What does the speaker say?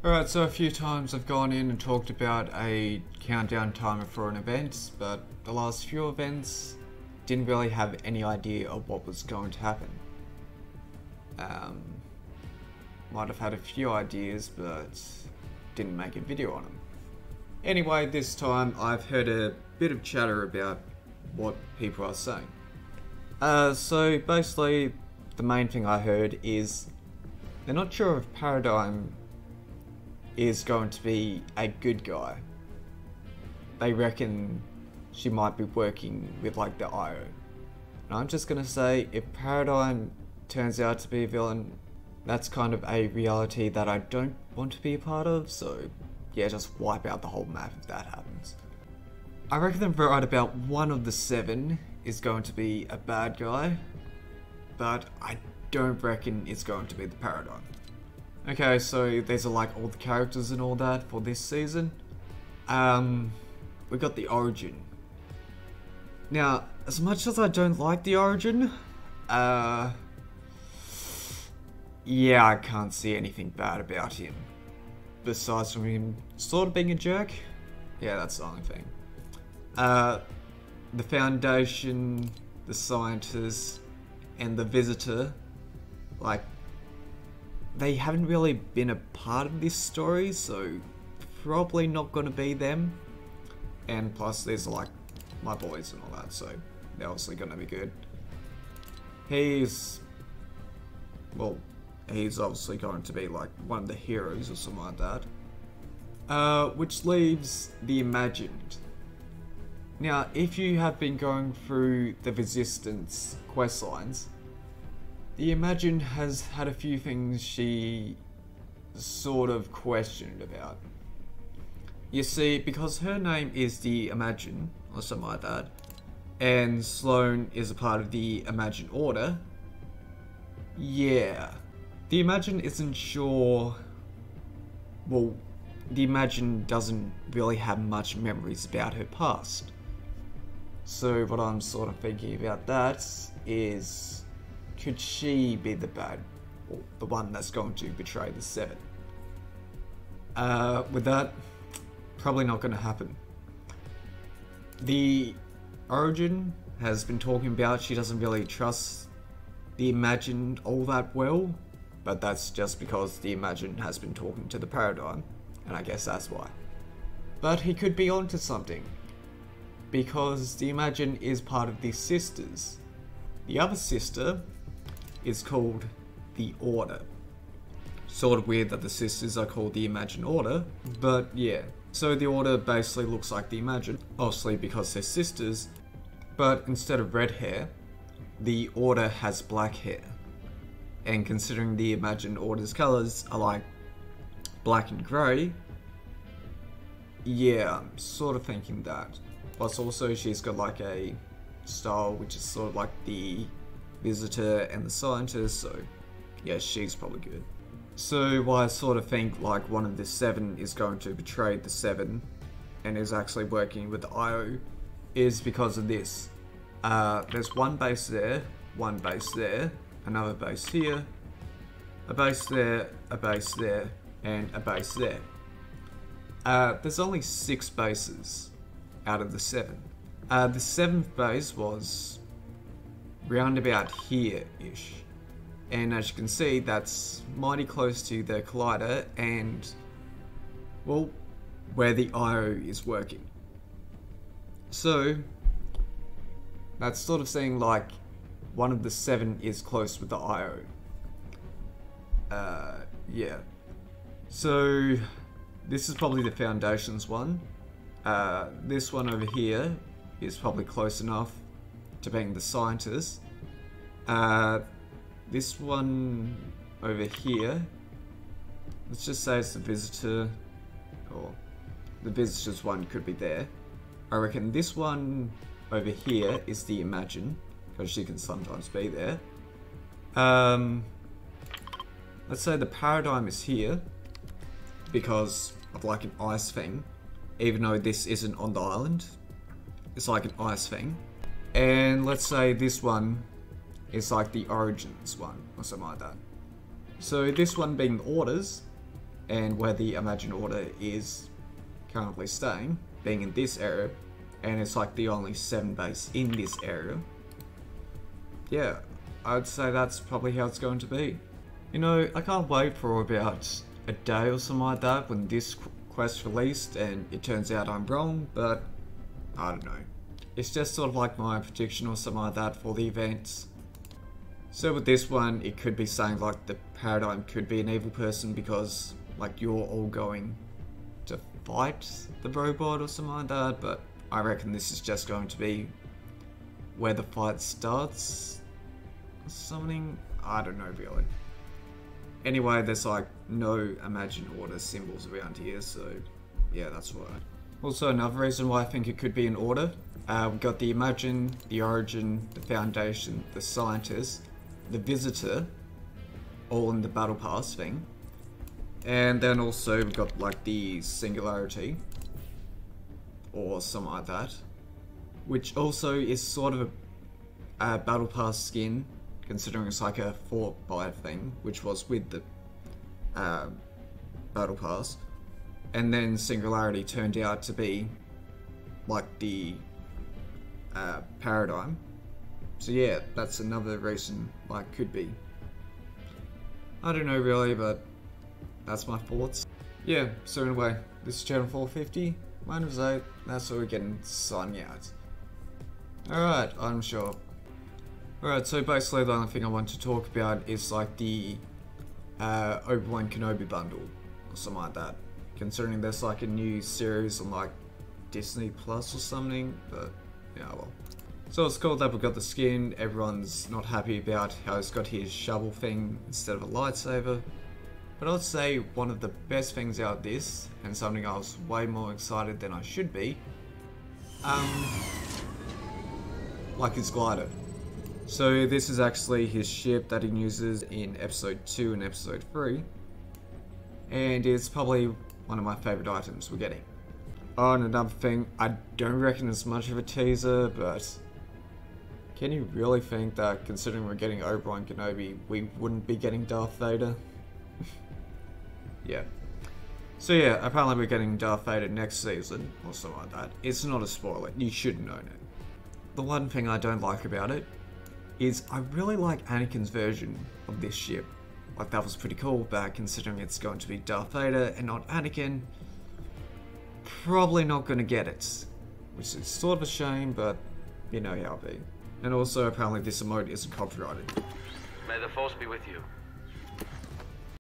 Alright, so a few times I've gone in and talked about a countdown timer for an event, but the last few events didn't really have any idea of what was going to happen. Might have had a few ideas, but didn't make a video on them. Anyway, this time I've heard a bit of chatter about what people are saying. So basically, the main thing I heard is they're not sure if Paradigm is going to be a good guy. They reckon she might be working with like the IO. And I'm just gonna say, if Paradigm turns out to be a villain, that's kind of a reality that I don't want to be a part of, so yeah, just wipe out the whole map if that happens. I reckon that right about one of the 7 is going to be a bad guy, but I don't reckon it's going to be the Paradigm. Okay, so these are like all the characters and all that for this season. We got the Origin. Now, as much as I don't like the Origin, yeah, I can't see anything bad about him. Besides from him sort of being a jerk. Yeah, that's the only thing. The Foundation, the Scientist, and the Visitor, like, they haven't really been a part of this story, so probably not gonna be them. And plus, these are like my boys and all that, so they're obviously gonna be good. He's obviously going to be like one of the heroes or something like that. Which leaves the Imagined. Now, if you have been going through the Resistance questlines, the Imagined has had a few things she sort of questioned about. You see, because her name is the Imagine, or something like that, and Sloane is a part of the Imagine Order, yeah. The Imagine isn't sure... Well, the Imagine doesn't really have much memories about her past. So what I'm sort of thinking about that is... could she be the bad... or the one that's going to betray the 7? With that, probably not going to happen. The Origin has been talking about she doesn't really trust the Imagined all that well. But that's just because the Imagine has been talking to the Paradigm, and I guess that's why. But he could be onto something, because the Imagine is part of the Sisters. The other sister is called the Order. Sort of weird that the Sisters are called the Imagine Order, but yeah. So the Order basically looks like the Imagine, obviously because they're sisters, but instead of red hair, the Order has black hair. And considering the Imagine Order's colours are like black and grey, yeah, I'm sort of thinking that. Plus also she's got like a style which is sort of like the Visitor and the Scientist, so yeah, she's probably good. So why I sort of think like one of the 7 is going to betray the 7 and is actually working with the IO is because of this. There's one base there, one base there, another base here, a base there, a base there, and a base there. There's only 6 bases out of the 7. The 7th base was round about here-ish. And as you can see, that's mighty close to the collider and, well, where the IO is working. So, that's sort of saying like, one of the 7 is close with the IO. Yeah. So, this is probably the Foundation's one. This one over here is probably close enough to being the Scientist. This one over here, let's just say it's the Visitor, or the Visitor's one could be there. I reckon this one over here is the Imagine, because she can sometimes be there. Let's say the Paradigm is here, because of like an ice thing, even though this isn't on the island. It's like an ice thing. And let's say this one is like the Origins one, or something like that. So this one being the Orders, and where the Imagine Order is currently staying, being in this area, and it's like the only 7 base in this area. Yeah, I'd say that's probably how it's going to be. You know, I can't wait for about a day or something like that when this quest released and it turns out I'm wrong, but I don't know. It's just sort of like my prediction or something like that for the events. So with this one, it could be saying like the Paradigm could be an evil person because like you're all going to fight the robot or something like that, but I reckon this is just going to be where the fight starts or something. I don't know really. Anyway, there's like no Imagine Order symbols around here, so yeah, that's why. Also, another reason why I think it could be an order, we've got the Imagine, the Origin, the Foundation, the Scientist, the Visitor, all in the Battle Pass thing. And then also we've got like the Singularity, or something like that, which also is sort of a Battle Pass skin, considering it's like a Fortnite thing, which was with the Battle Pass. And then Singularity turned out to be like the Paradigm. So yeah, that's another reason why it could be. I don't know really, but that's my thoughts. Yeah, so anyway, this is channel 450, my name is 8, that's what we're getting signing out. Alright, I'm sure. Alright, so basically the only thing I want to talk about is like the Obi-Wan Kenobi bundle, or something like that. Considering there's like a new series on like Disney Plus or something, but yeah, well. So it's cool that we got the skin, everyone's not happy about how he's got his shovel thing instead of a lightsaber. But I'd say one of the best things out of this, and something I was way more excited than I should be, like his glider. So this is actually his ship that he uses in episode 2 and episode 3, and it's probably one of my favourite items we're getting. Oh, and another thing, I don't reckon it's much of a teaser, but can you really think that considering we're getting Obi-Wan Kenobi, we wouldn't be getting Darth Vader? Yeah. So yeah, apparently we're getting Darth Vader next season, or something like that. It's not a spoiler, you should have known it. The one thing I don't like about it is I really like Anakin's version of this ship. Like that was pretty cool, but considering it's going to be Darth Vader and not Anakin, probably not going to get it. Which is sort of a shame, but you know how it be. And also apparently this emote isn't copyrighted. May the Force be with you.